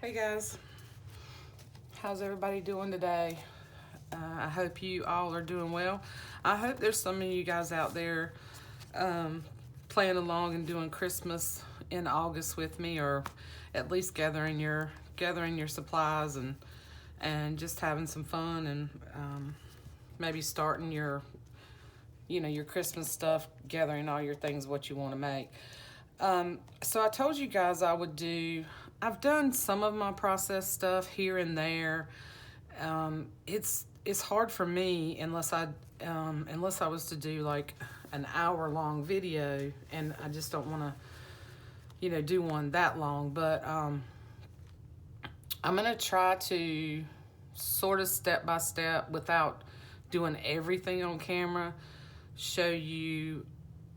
Hey guys, how's everybody doing today? I hope you all are doing well. I hope there's some of you guys out there playing along and doing Christmas in August with me, or at least gathering your supplies and just having some fun, and maybe starting your Christmas stuff, gathering all your things, what you want to make. So I told you guys I've done some of my process stuff here and there. It's hard for me unless I was to do like an hour-long video, and I just don't want to, do one that long. But I'm gonna try to sort of step by step, without doing everything on camera, show you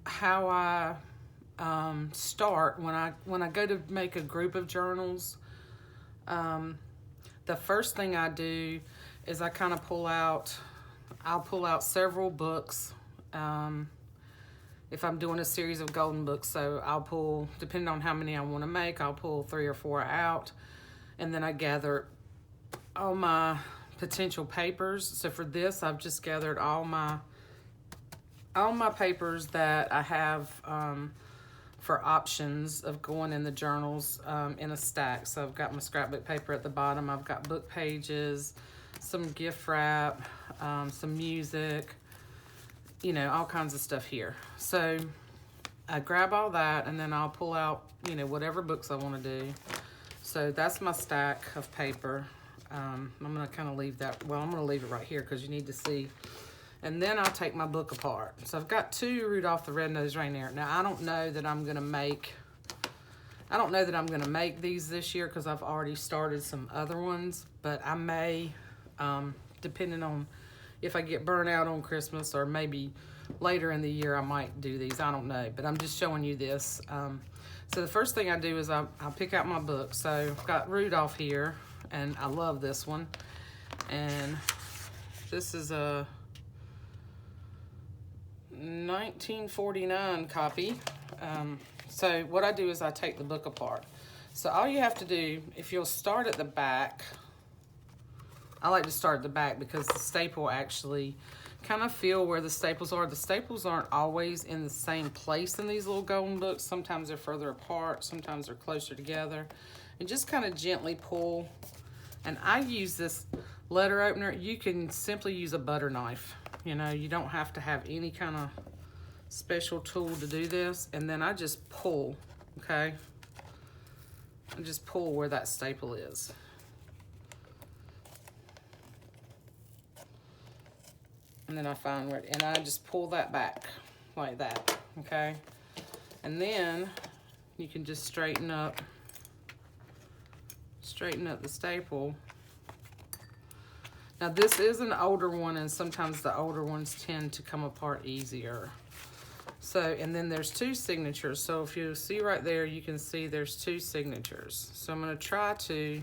how I start when I go to make a group of journals. The first thing I do is I kind of I'll pull out several books. If I'm doing a series of golden books, so I'll pull, depending on how many I want to make, I'll pull 3 or 4 out, and then I gather all my potential papers. So for this, I've just gathered all my papers that I have for options of going in the journals in a stack. So I've got my scrapbook paper at the bottom. I've got book pages, some gift wrap, some music, all kinds of stuff here. So I grab all that, and then I'll pull out, whatever books I want to do. So that's my stack of paper. I'm going to kind of leave that, I'm going to leave it right here because you need to see. And then I'll take my book apart. So I've got 2 Rudolph the Red-Nosed Reindeer. Now I don't know that I'm gonna make these this year because I've already started some other ones, but I may, depending on if I get burnt out on Christmas, or maybe later in the year I might do these. I don't know, but I'm just showing you this. So the first thing I do is I'll pick out my book. So I've got Rudolph here, and I love this one. And this is a 1949 copy. So what I do is I take the book apart. So all you have to do, if you'll start at the back, I like to start at the back because the staple actually kind of feel where the staples are. The staples aren't always in the same place in these little golden books. Sometimes they're further apart, sometimes they're closer together. And just kind of gently pull. And I use this letter opener. You can simply use a butter knife. You don't have to have any kind of special tool to do this. And then I just pull, okay? I just pull where that staple is. And then I find where, and I just pull that back like that, okay? And then you can just straighten up the staple. Now this is an older one, and sometimes the older ones tend to come apart easier. So, and then there's 2 signatures. So if you see right there, you can see there's 2 signatures. So I'm gonna try to,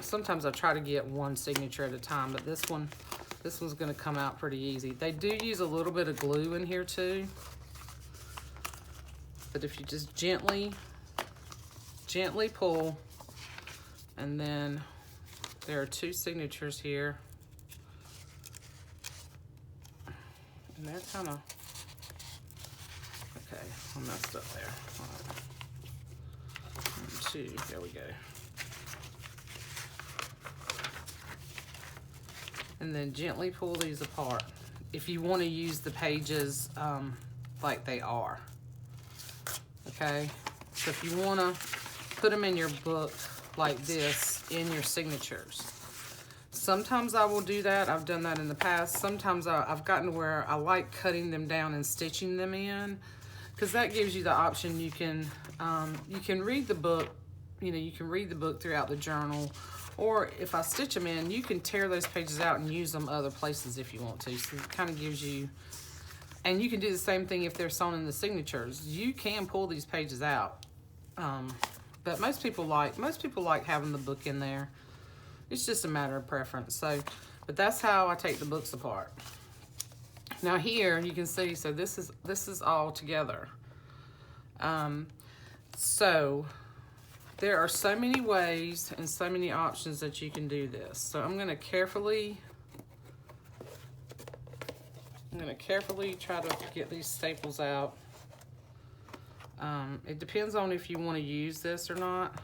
sometimes I try to get 1 signature at a time, but this one's gonna come out pretty easy. They do use a little bit of glue in here too. But if you just gently pull, and then there are 2 signatures here. And they're kind of, okay, I messed up there. All right. 1, 2, there we go. And then gently pull these apart if you want to use the pages like they are. Okay, so if you want to put them in your book like this in your signatures. Sometimes I will do that. I've done that in the past. Sometimes I've gotten to where I like cutting them down and stitching them in, because that gives you the option. You can read the book, you can read the book throughout the journal, or if I stitch them in, you can tear those pages out and use them other places if you want to. So it kind of gives you, and you can do the same thing if they're sewn in the signatures. You can pull these pages out, but most people like having the book in there. It's just a matter of preference. So, but that's how I take the books apart. Now here you can see, so this is all together. So there are so many ways and so many options that you can do this. So I'm gonna carefully try to get these staples out. It depends on if you want to use this or not.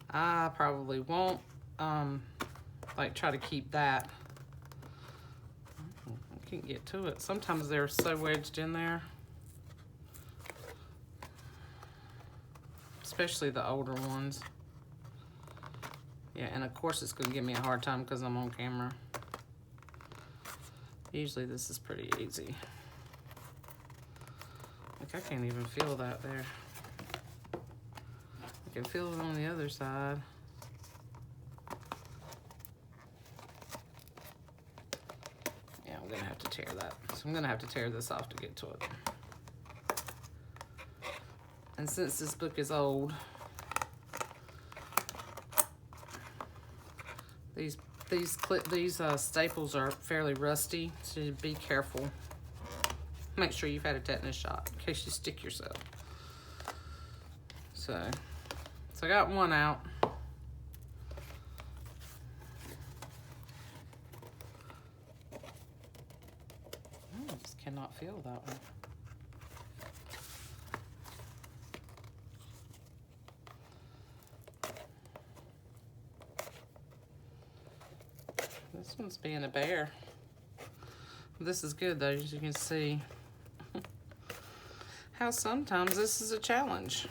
I probably won't like try to keep that. I can't get to it. Sometimes they're so wedged in there, especially the older ones. Yeah, and of course it's going to give me a hard time because I'm on camera. Usually this is pretty easy. Like, I can't even feel that there. I can feel it on the other side. Yeah, I'm gonna have to tear that. So I'm gonna have to tear this off to get to it. And since this book is old, these staples are fairly rusty, so be careful. Make sure you've had a tetanus shot in case you stick yourself. So I got one out. I just cannot feel that one. This one's being a bear. This is good though, as you can see. How sometimes this is a challenge.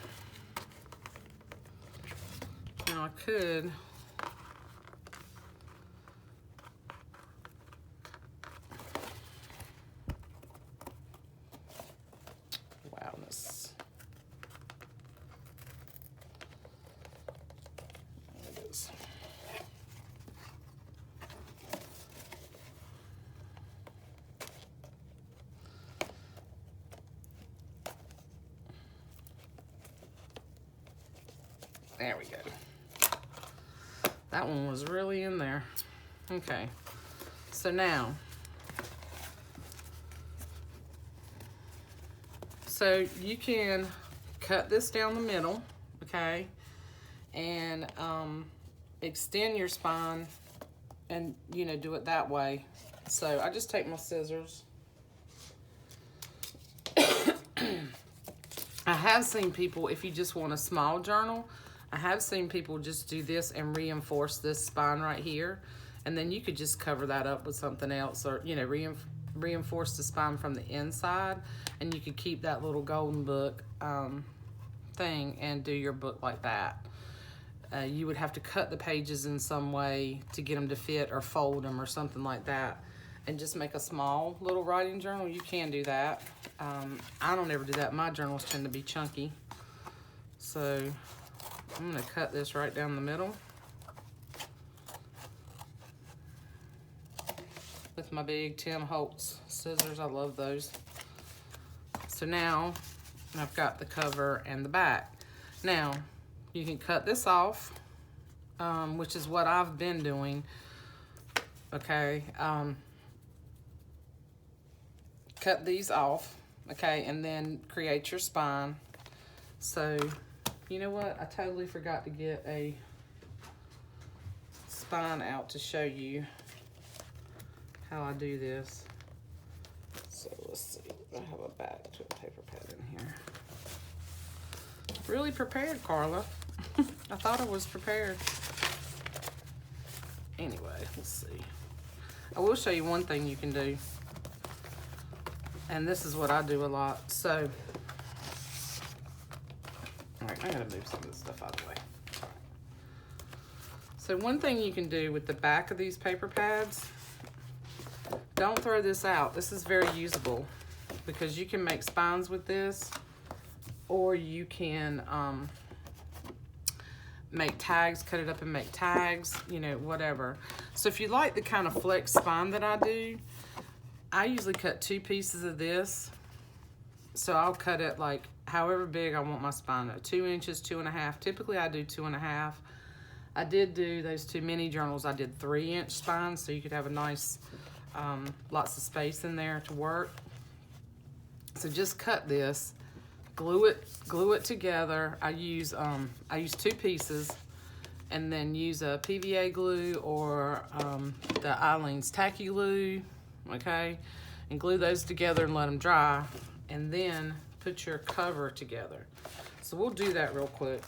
Now I could there we go. That one was really in there. Okay, so now, so you can cut this down the middle, okay, and extend your spine and, you know, do it that way. So I just take my scissors. I have seen people, if you just want a small journal, I have seen people just do this and reinforce this spine right here, and then you could just cover that up with something else, or, you know, reinforce the spine from the inside, and you could keep that little golden book thing and do your book like that. You would have to cut the pages in some way to get them to fit, or fold them or something like that, and just make a small little writing journal. You can do that. I don't ever do that. My journals tend to be chunky. So I'm gonna cut this right down the middle with my big Tim Holtz scissors. I love those. So now I've got the cover and the back. Now you can cut this off, which is what I've been doing. Okay, cut these off, okay, and then create your spine. So, you know what? I totally forgot to get a spine out to show you how I do this. So let's see. I have a back to a paper pad in here. Really prepared, Carla. I thought I was prepared. Anyway, let's see. I will show you one thing you can do. And this is what I do a lot. So, all right, I gotta move some of this stuff out of the way. So one thing you can do with the back of these paper pads, don't throw this out. This is very usable because you can make spines with this, or you can make tags, cut it up and make tags, you know, whatever. So if you like the kind of flex spine that I do, I usually cut 2 pieces of this. So I'll cut it like however big I want my spine, 2 inches, 2.5. Typically I do 2.5. I did do those 2 mini journals. I did 3-inch spines, so you could have a nice, lots of space in there to work. So just cut this glue it together. I use 2 pieces, and then use a PVA glue or the Eileen's Tacky Glue, okay? And glue those together and let them dry, and then put your cover together. So we'll do that real quick.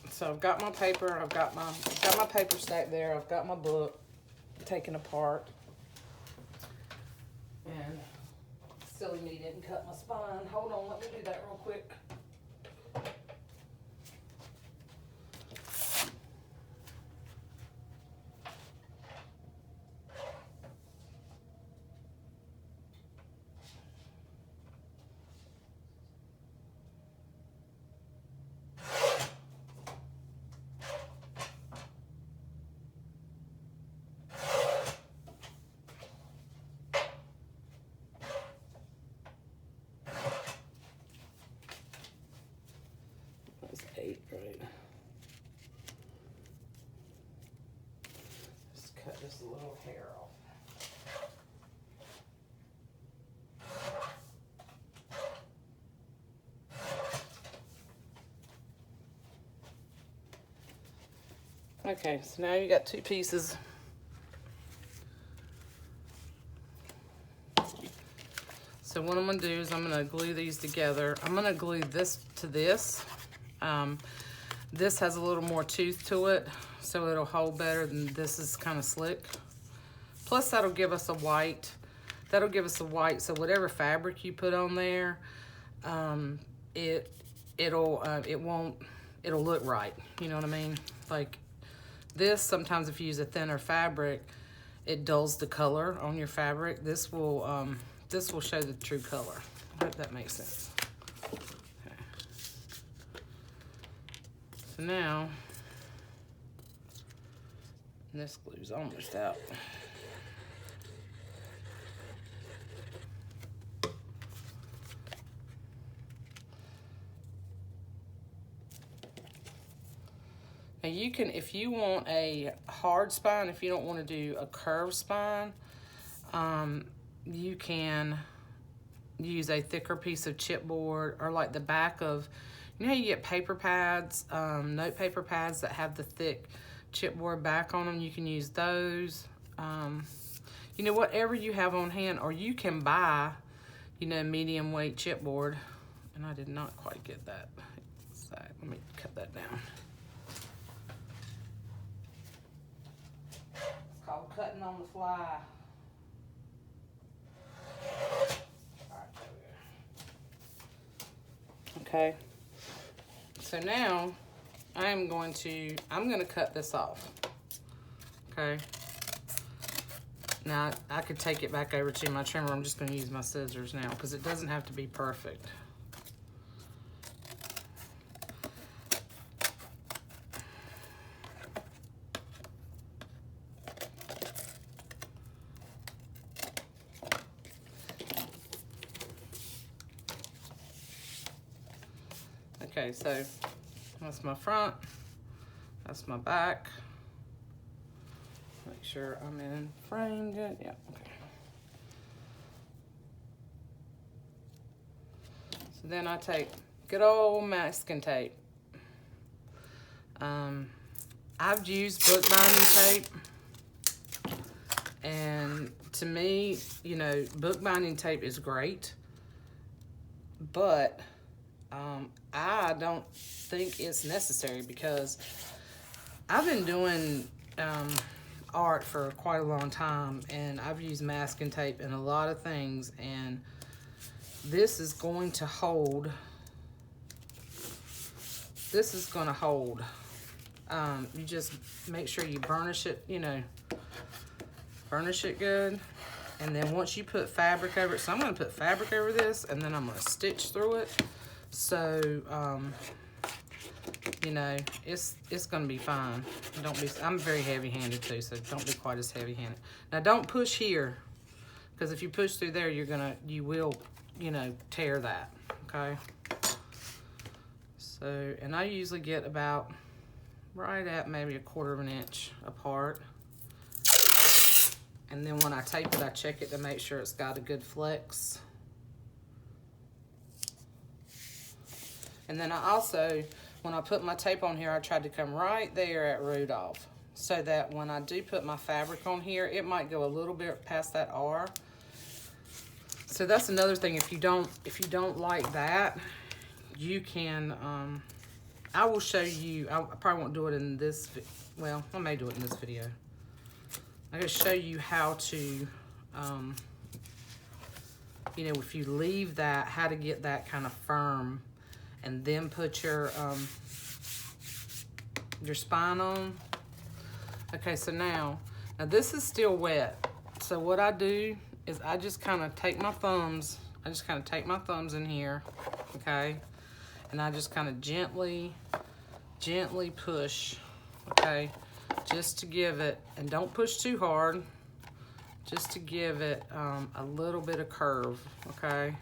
So I've got my paper, I've got my paper stack there, I've got my book taken apart. And silly me didn't cut my spine. Hold on, let me do that real quick. That's 8, right? Just cut this little hair off. Okay, so now you got 2 pieces. So what I'm gonna do is I'm gonna glue these together. I'm gonna glue this to this. This has a little more tooth to it, so it'll hold better than this is kind of slick. Plus that'll give us a white. That'll give us a white, so whatever fabric you put on there, it'll look right. You know what I mean? Like this, sometimes if you use a thinner fabric, it dulls the color on your fabric. This will show the true color. I hope that makes sense. Okay. So now, this glue's almost out. Now you can, if you want a hard spine, if you don't want to do a curved spine, you can use a thicker piece of chipboard, or like the back of, you know how you get paper pads, note paper pads that have the thick chipboard back on them. You can use those. You know, whatever you have on hand, or you can buy, you know, medium weight chipboard. And I did not quite get that. Let me cut that down. It's called cutting on the fly. Okay, so now I'm going to cut this off. Okay, now I could take it back over to my trimmer. I'm just going to use my scissors now because it doesn't have to be perfect. Okay, so that's my front, that's my back. Make sure I'm in frame good. Yeah, okay. So then I take good old masking tape. I've used bookbinding tape, and to me, you know, bookbinding tape is great, but I don't think it's necessary because I've been doing art for quite a long time, and I've used masking tape in a lot of things, and this is going to hold. This is going to hold. You just make sure you burnish it, you know, burnish it good. And then once you put fabric over it, so I'm going to put fabric over this, and then I'm going to stitch through it. So, you know, it's going to be fine. Don't be. I'm very heavy-handed too, so don't be quite as heavy-handed. Now, don't push here, because if you push through there, you will, you know, tear that. Okay. So, and I usually get about right at maybe 1/4 inch apart. And then when I tape it, I check it to make sure it's got a good flex. And then I also, when I put my tape on here, I tried to come right there at Rudolph, so that when I do put my fabric on here, it might go a little bit past that R. So that's another thing. If you don't like that, you can. I will show you. I probably won't do it in this. Well, I may do it in this video. I'm gonna show you how to, you know, if you leave that, how to get that kind of firm, and then put your spine on. Okay, so now this is still wet. So what I do is I just kind of take my thumbs. I just kind of take my thumbs in here, okay, and I just kind of gently push, okay, just to give it, and don't push too hard, just to give it a little bit of curve, okay,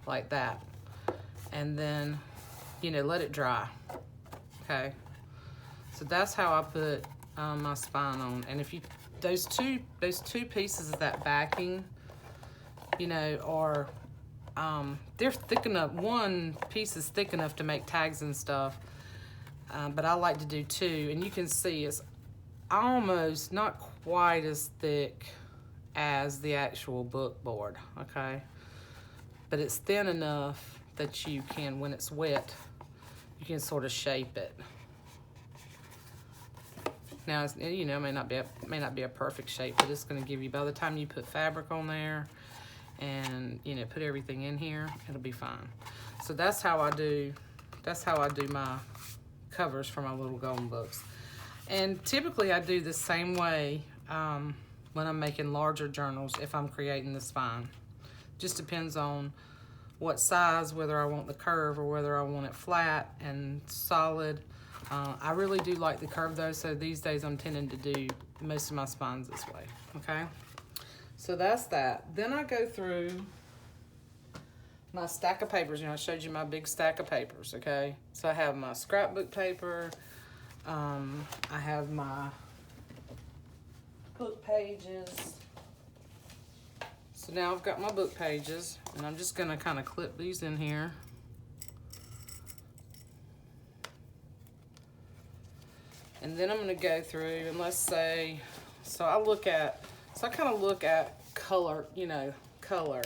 like that. And then, you know, let it dry, okay. So that's how I put my spine on. And if you, those two pieces of that backing, you know, are, they're thick enough. One piece is thick enough to make tags and stuff, but I like to do two. And you can see it's almost not quite as thick as the actual book board, okay? But it's thin enough that you can, when it's wet, you can sort of shape it. Now, it's, you know, it may not be a perfect shape, but it's going to give you, by the time you put fabric on there and, you know, put everything in here, it'll be fine. So that's how I do my covers for my little golden books. And typically I do the same way when I'm making larger journals, if I'm creating the spine. Just depends on what size, whether I want the curve or whether I want it flat and solid. I really do like the curve though, so these days I'm tending to do most of my spines this way, okay? So that's that. Then I go through my stack of papers. You know, I showed you my big stack of papers, okay? So I have my scrapbook paper, I have my book pages. So now I've got my book pages, and I'm just gonna kind of clip these in here. And then I'm gonna go through, and let's say, so I kind of look at color, you know, color.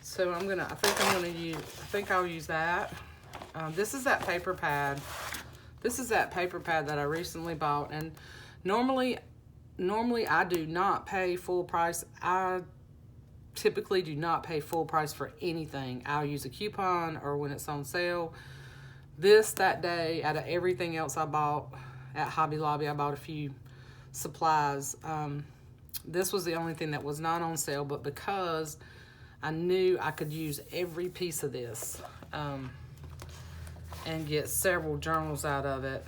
So I think I'll use that. This is that paper pad. This is that paper pad that I recently bought, and normally I do not pay full price. I typically do not pay full price for anything. I'll use a coupon or when it's on sale. That day, out of everything else I bought at Hobby Lobby, I bought a few supplies. This was the only thing that was not on sale, but because I knew I could use every piece of this and get several journals out of it,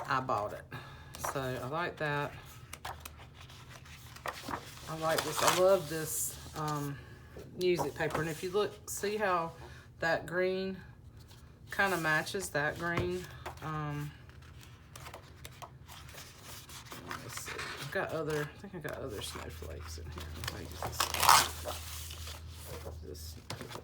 I bought it. So I like that. I like this. I love this music paper. And if you look, see how that green kind of matches that green. Let's see. I think I got other snowflakes in here. Let me use this snowflake.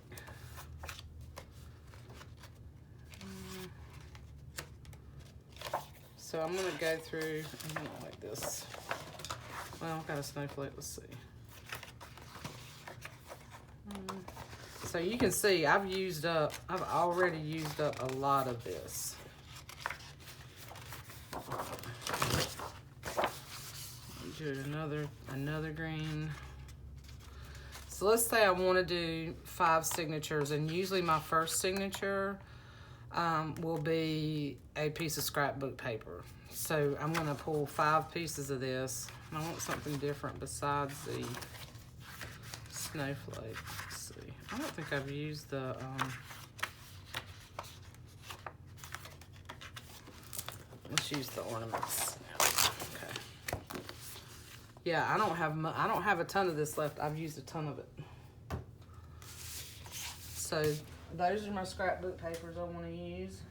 So I'm gonna go through, like this. Well, I've got a snowflake, let's see. So you can see I've already used up a lot of this. Do another green. So let's say I want to do 5 signatures, and usually my first signature will be a piece of scrapbook paper. So I'm going to pull 5 pieces of this. I want something different besides the snowflake. Let's see. I don't think I've used the let's use the ornaments. Okay. Yeah, I don't have a ton of this left. I've used a ton of it. So those are my scrapbook papers I want to use.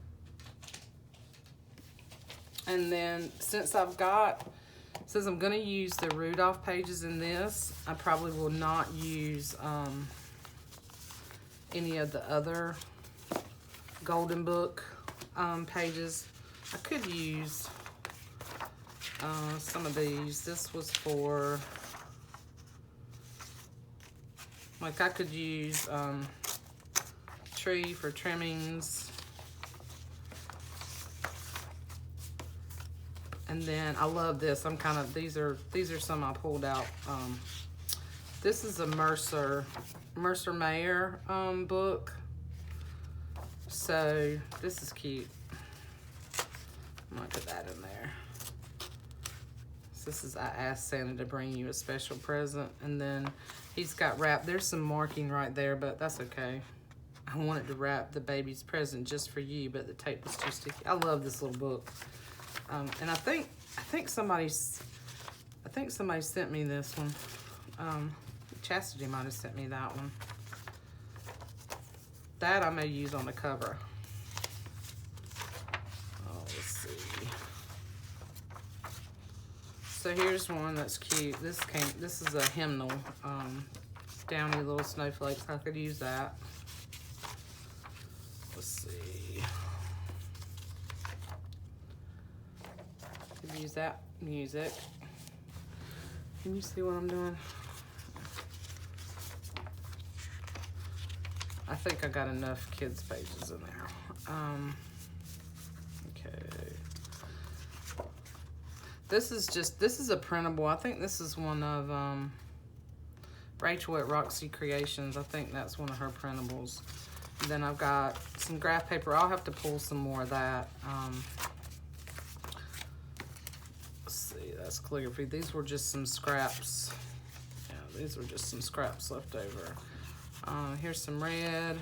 And then since I'm gonna use the Rudolph pages in this, I probably will not use any of the other Golden Book pages. I could use some of these. This was for, like, I could use tree for trimmings. And then I love this. These are some I pulled out. This is a Mercer Mayer book. So this is cute. I'm gonna put that in there. So this is, I asked Santa to bring you a special present. And then he's got Rapp. There's some marking right there, but that's okay. I wanted to wrap the baby's present just for you, but the tape was too sticky. I love this little book. And I think somebody sent me this one. Chastity might have sent me that one. That I may use on the cover. Oh, let's see. So here's one that's cute. This is a hymnal. Downy little snowflakes. I could use that. Let's see. Use that music. Can you see what I'm doing? I think I got enough kids pages in there. Okay. This is a printable. I think this is one of Rachel at Roxy Creations. I think that's one of her printables. And then I've got some graph paper. I'll have to pull some more of that. That's calligraphy. These were just some scraps. Yeah, these were just some scraps left over. Here's some red.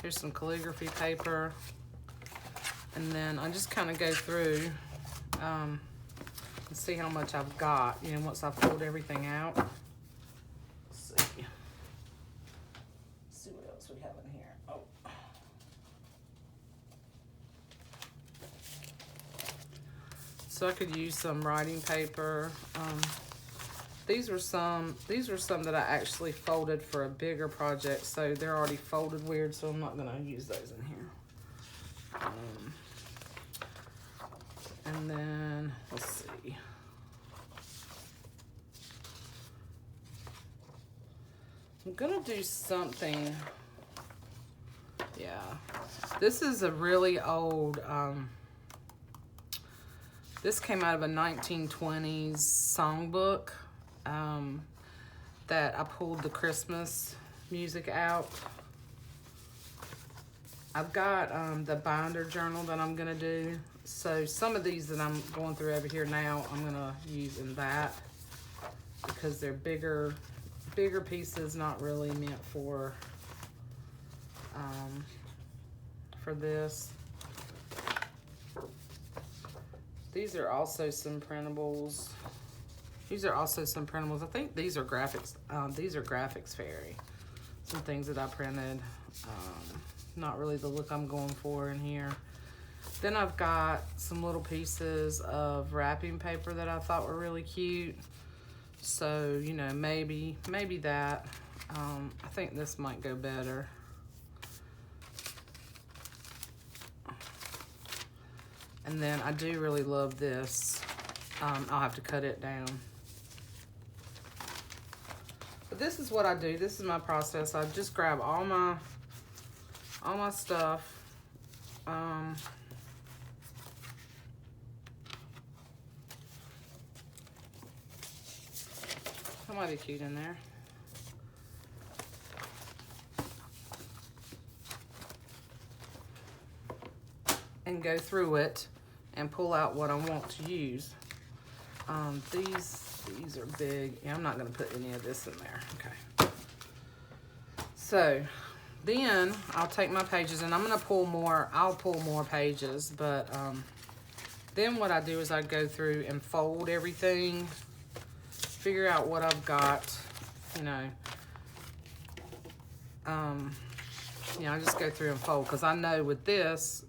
Here's some calligraphy paper. And then I just kind of go through and see how much I've got, you know, once I've pulled everything out. Let's see. Let's see what else we have in here. Oh. So I could use some writing paper. These were some that I actually folded for a bigger project, so they're already folded weird, so I'm not gonna use those in here. And then let's see. I'm gonna do something. Yeah, this is a really old. This came out of a 1920s songbook that I pulled the Christmas music out. I've got the binder journal that I'm gonna do. So some of these that I'm going through over here now, I'm gonna use in that because they're bigger pieces, not really meant for this. These are also some printables. I think these are graphics. These are Graphics Fairy. Some things that I printed. Not really the look I'm going for in here. Then I've got some little pieces of wrapping paper that I thought were really cute. So, you know, maybe that. I think this might go better. And then I do really love this. I'll have to cut it down. But this is what I do. This is my process. I just grab all my stuff. That might be cute in there. And go through it and pull out what I want to use. These are big. Yeah, I'm not gonna put any of this in there. Okay. So then I'll take my pages and I'm gonna pull more. I'll pull more pages, but then what I do is I go through and fold everything, figure out what I've got, you know. I just go through and fold because I know with this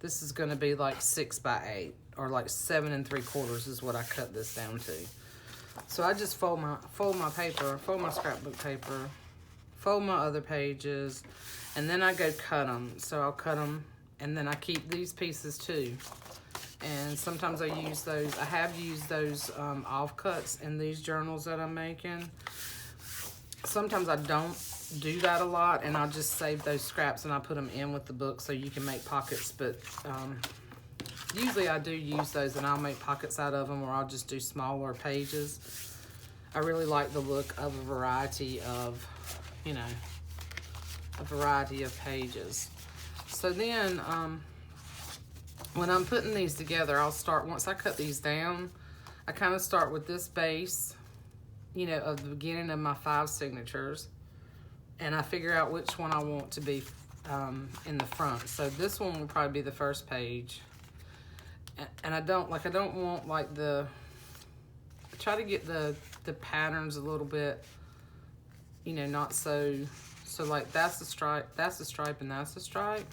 This is going to be like 6 by 8 or like 7 3/4 is what I cut this down to. So I just fold my paper, fold my scrapbook paper, fold my other pages, and then I go cut them. So I'll cut them, and then I keep these pieces too. And sometimes I use those. I have used those offcuts in these journals that I'm making. Sometimes I don't do that a lot, and I'll just save those scraps and I put them in with the book so you can make pockets. But usually I do use those, and I'll make pockets out of them, or I'll just do smaller pages. I really like the look of a variety of, you know, a variety of pages. So then, when I'm putting these together, I'll start, once I cut these down, I kind of start with this base, you know, of the beginning of my 5 signatures, and I figure out which one I want to be in the front. So this one will probably be the first page. And I don't want like I try to get the patterns a little bit, you know, not so like that's the stripe, and that's the stripe.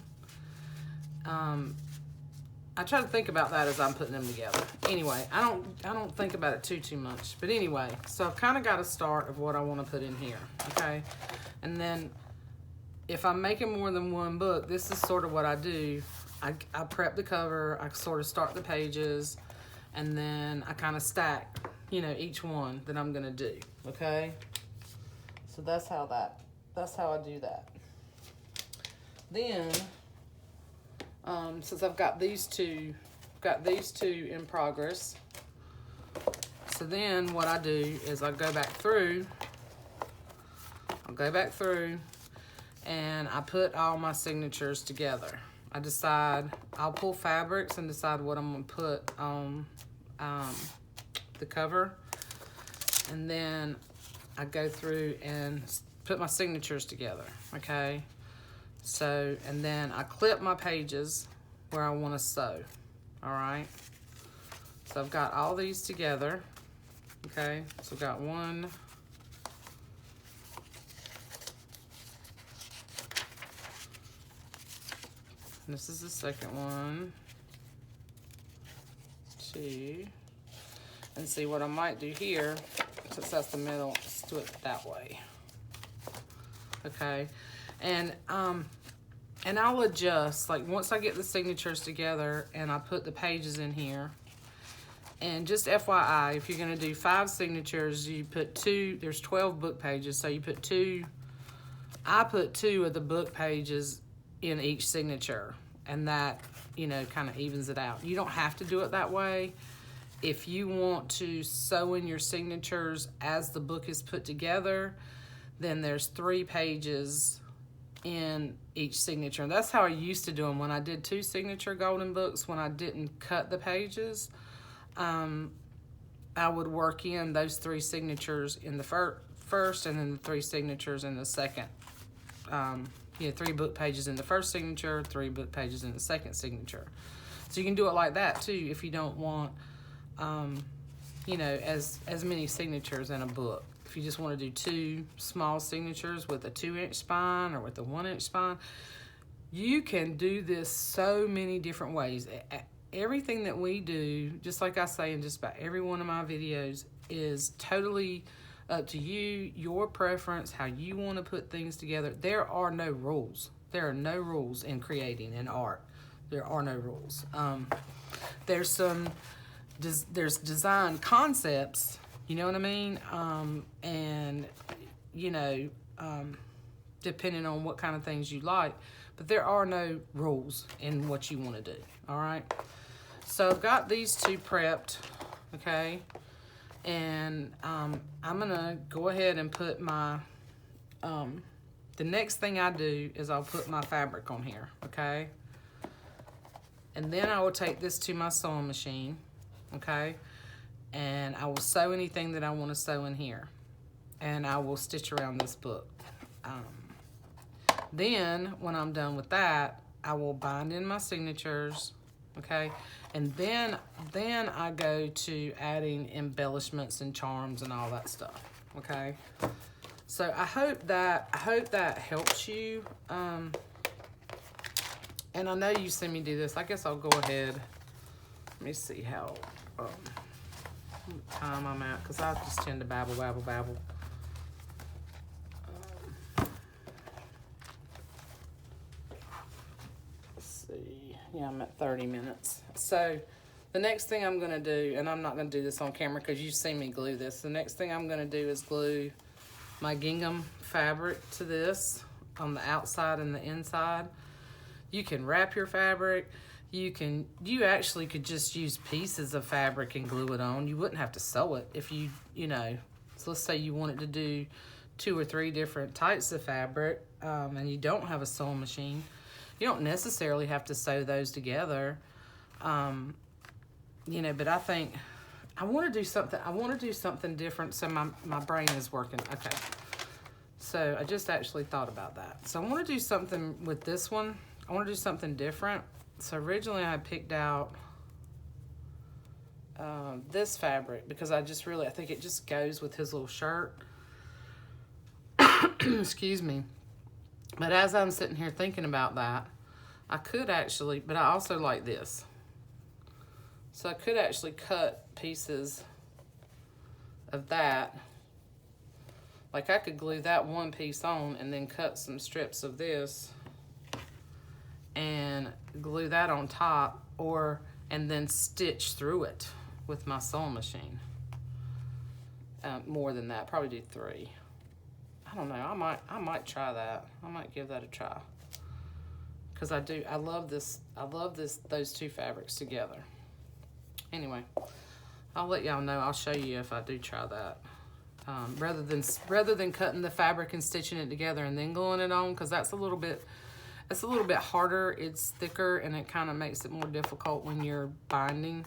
I try to think about that as I'm putting them together. Anyway, I don't think about it too much. But anyway, so I've kind of got a start of what I want to put in here, okay? And then if I'm making more than one book, this is sort of what I do. I prep the cover, I sort of start the pages, and then I kind of stack, you know, each one that I'm gonna do, okay? So that's how I do that. Then, since I've got these two in progress, so then what I do is I go back through, and I put all my signatures together. I decide, I'll pull fabrics and decide what I'm gonna put on the cover, and then I go through and put my signatures together, okay? So, and then I clip my pages where I want to sew, all right? So I've got all these together, okay? So I've got one, this is the second one, 2, and see what I might do here, since that's the middle, let's do it that way, okay? And I'll adjust, like once I get the signatures together and I put the pages in here, and just FYI, if you're gonna do 5 signatures, you put 2, there's 12 book pages, so you put 2, I put 2 of the book pages in each signature, and that, you know, kind of evens it out. You don't have to do it that way. If you want to sew in your signatures as the book is put together, then there's 3 pages in each signature. And that's how I used to do them when I did 2 signature golden books. When I didn't cut the pages, I would work in those 3 signatures in the first, and then the 3 signatures in the second. 3 book pages in the first signature, 3 book pages in the second signature. So you can do it like that too if you don't want, you know, as many signatures in a book. If you just want to do 2 small signatures with a 2-inch spine or with a 1-inch spine, you can do this so many different ways. Everything that we do, just like I say in just about every one of my videos, is totally up to you, your preference, how you want to put things together. There are no rules. There are no rules in creating in art. There are no rules. There's design concepts, you know what I mean? And, you know, depending on what kind of things you like, but there are no rules in what you want to do, all right? So I've got these 2 prepped, okay? And I'm gonna go ahead and put my, the next thing I do is I'll put my fabric on here, okay? And then I will take this to my sewing machine, okay? And I will sew anything that I want to sew in here, and I will stitch around this book. Then when I'm done with that, I will bind in my signatures, okay? And then I go to adding embellishments and charms and all that stuff, okay? So I hope that helps you And I know you see me do this. I guess I'll go ahead. Let me see how time I'm at, because I just tend to babble. Let's see. Yeah, I'm at 30 minutes. So the next thing I'm going to do, and I'm not going to do this on camera because you've seen me glue this. The next thing I'm going to do is glue my gingham fabric to this on the outside and the inside. You can wrap your fabric. You actually could just use pieces of fabric and glue it on. You wouldn't have to sew it if you know. So let's say you wanted to do 2 or 3 different types of fabric, and you don't have a sewing machine. You don't necessarily have to sew those together. You know, but I think I want to do something. I want to do something different. So my brain is working. Okay. So I just actually thought about that. So I want to do something with this one. I want to do something different. So originally I picked out this fabric because I think it just goes with his little shirt. Excuse me. But as I'm sitting here thinking about that, I could actually, but I also like this. So I could actually cut pieces of that. Like I could glue that one piece on and then cut some strips of this and glue that on top, and then stitch through it with my sewing machine. More than that, probably do 3. I don't know, I might try that. I might give that a try. Because I love those 2 fabrics together. Anyway, I'll let y'all know. I'll show you if I do try that. Rather than cutting the fabric and stitching it together and then gluing it on, because that's a little bit harder. It's thicker and it kind of makes it more difficult when you're binding.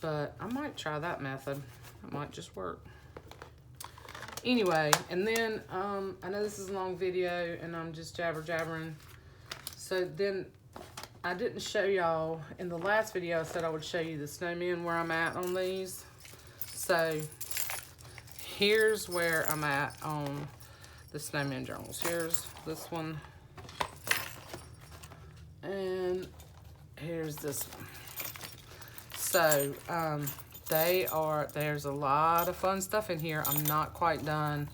But I might try that method. It might just work. Anyway, and then I know this is a long video and I'm just jabbering. So then I didn't show y'all in the last video. I said I would show you the snowman where I'm at on these. So here's where I'm at on the snowman journals. Here's this one. And here's this one. So there's a lot of fun stuff in here. I'm not quite done.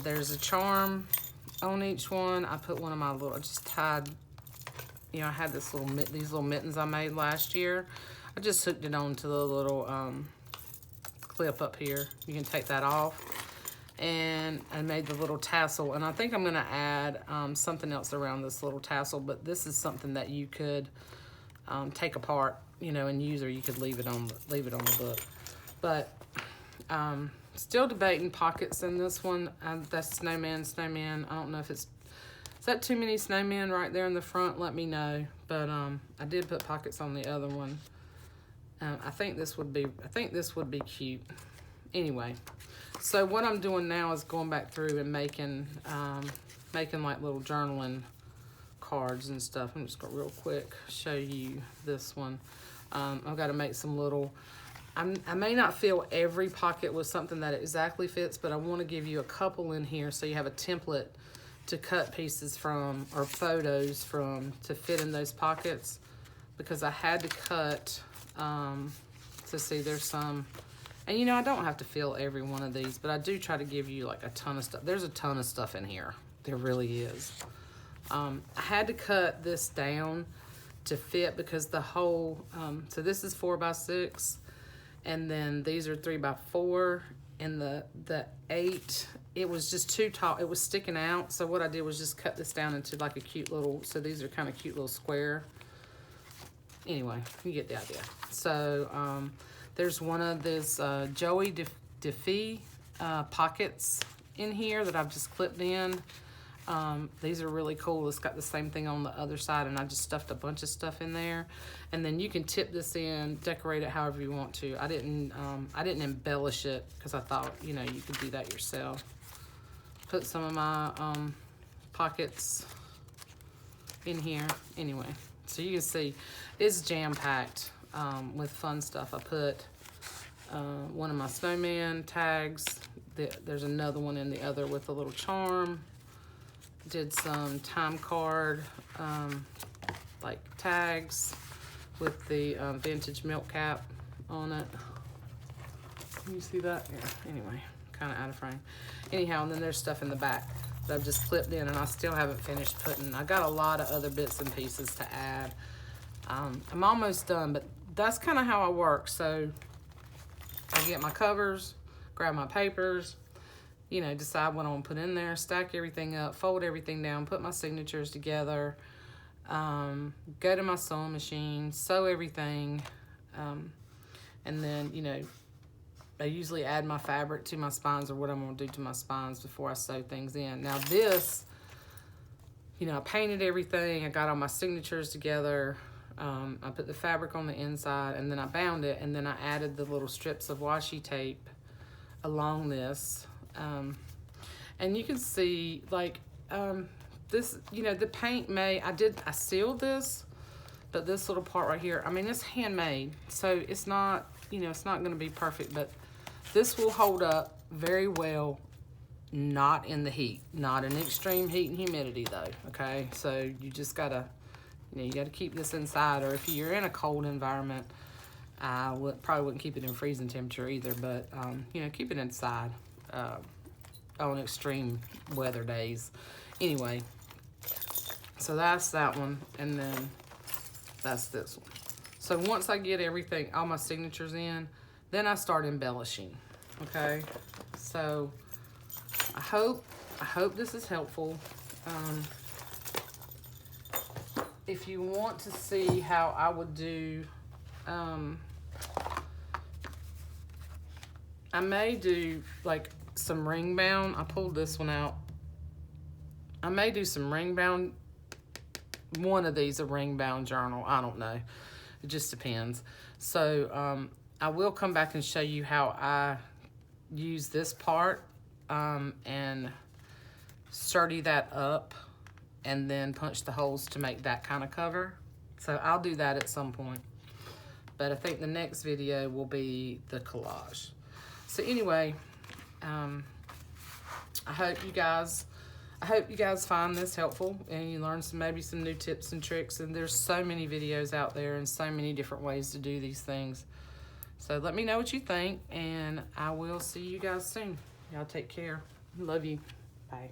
There's a charm on each one. I put one of my I just tied, you know, I had these little mittens I made last year. I just hooked it onto the little clip up here. You can take that off. And I made the little tassel, and I think I'm gonna add something else around this little tassel, but this is something that you could take apart, you know, and use, or you could leave it on the book. But still debating pockets in this one. That's snowman. I don't know if is that too many snowmen right there in the front? Let me know. But I did put pockets on the other one. I think this would be cute. Anyway. So what I'm doing now is going back through and making like little journaling cards and stuff. I'm just gonna real quick show you this one. I've got to make some little, I may not fill every pocket with something that exactly fits, but I want to give you a couple in here so you have a template to cut pieces from, or photos from, to fit in those pockets, because I had to cut, to see there's some. And you know, I don't have to fill every one of these, but I do try to give you like a ton of stuff. There's a ton of stuff in here. There really is. I had to cut this down to fit because the whole, so this is 4x6, and then these are 3x4, and the 8, it was just too tall. It was sticking out. So what I did was just cut this down into like a cute little, so these are kind of cute little square. Anyway, you get the idea. So, there's one of this Joie Defy pockets in here that I've just clipped in. These are really cool. It's got the same thing on the other side, and I just stuffed a bunch of stuff in there. And then you can tip this in, decorate it however you want to. I didn't embellish it because I thought, you know, you could do that yourself. Put some of my pockets in here. Anyway, so you can see it's jam-packed. With fun stuff. I put one of my snowman tags. There's another one in the other with a little charm. Did some time card like tags with the vintage milk cap on it. Can you see that? Yeah, anyway, kind of out of frame. Anyhow, and then there's stuff in the back that I've just clipped in, and I still haven't finished putting. I got a lot of other bits and pieces to add. I'm almost done, but that's kind of how I work. So I get my covers, grab my papers, you know, decide what I want to put in there, stack everything up, fold everything down, put my signatures together, go to my sewing machine, sew everything, and then, you know, I usually add my fabric to my spines or what I'm going to do to my spines before I sew things in. Now this, you know, I painted everything, I got all my signatures together, I put the fabric on the inside, and then I bound it, and then I added the little strips of washi tape along this. And you can see, like, this, you know, the paint I sealed this, but this little part right here, I mean, it's handmade, so it's not, you know, it's not going to be perfect, but this will hold up very well, not in the heat, not in extreme heat and humidity though, okay? So you just gotta, you know, you gotta keep this inside, or if you're in a cold environment, I probably wouldn't keep it in freezing temperature either, but, you know, keep it inside on extreme weather days. Anyway, so that's that one, and then that's this one. So once I get everything, all my signatures in, then I start embellishing, okay? So I hope this is helpful. If you want to see how I would do, I may do like some ring bound. I pulled this one out. I may do some ring bound, one of these a ring bound journal. I don't know. It just depends. So I will come back and show you how I use this part and sturdy that up and then punch the holes to make that kind of cover. So I'll do that at some point. But I think the next video will be the collage. So anyway, I hope you guys find this helpful and you learn maybe some new tips and tricks. And there's so many videos out there and so many different ways to do these things. So let me know what you think, and I will see you guys soon. Y'all take care. Love you. Bye.